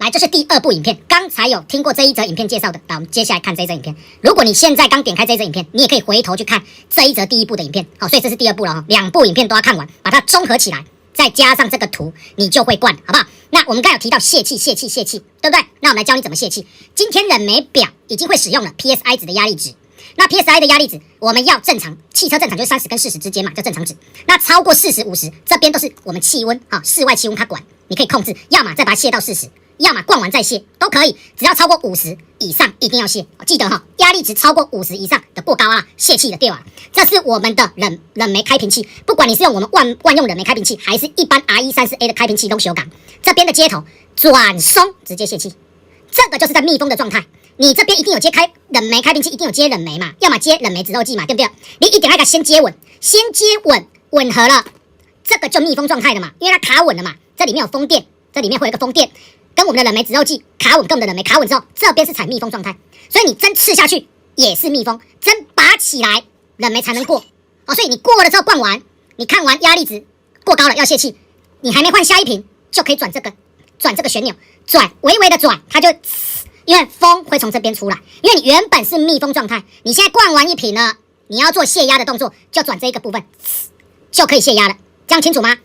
来，这是第2部影片。刚才有听过这一则影片介绍的，来，我们接下来看这一则影片。如果你现在刚点开这一则影片，你也可以回头去看这一则第1部的影片。好，所以这是第2部了哈，2部影片都要看完，把它综合起来，再加上这个图，你就会灌，好不好？那我们刚有提到泄气，对不对？那我们来教你怎么泄气。今天冷媒表已经会使用了 PSI 值的压力值。那 PSI 的压力值，我们要正常，汽车正常就是30跟40之间嘛，叫正常值。那超过40、50，这边都是我们气温，室外气温它管，你可以控制，要么再把它泄到40，要么灌完再泄都可以，只要超过50以上一定要泄。记得压力值超过50以上的过高啊，泄气的掉啊。这是我们的冷媒开瓶器，不管你是用我们万用冷媒开瓶器，还是一般 RE30A 的开瓶器都修改，这边的接头转松直接泄气，这个就是在密封的状态。你这边一定有接开冷媒开瓶器，一定有接冷媒嘛，要么接冷媒植肉剂嘛，对不对？你一点那个先接稳，吻合了，这个就密封状态的嘛，因为它卡稳了嘛，这里面有风电，这里面会有一个风电，跟我们的冷媒植肉剂卡稳，跟我们的冷媒卡稳之后，这边是采密封状态，所以你针刺下去也是密封，针拔起来冷媒才能过所以你过了之后灌完，你看完压力值过高了要泄气，你还没换下一瓶就可以转这个旋钮，微微的转，它就因为风会从这边出来，因为你原本是密封状态，你现在灌完一瓶了，你要做泄压的动作，就转这一个部分，就可以泄压了，这样清楚吗？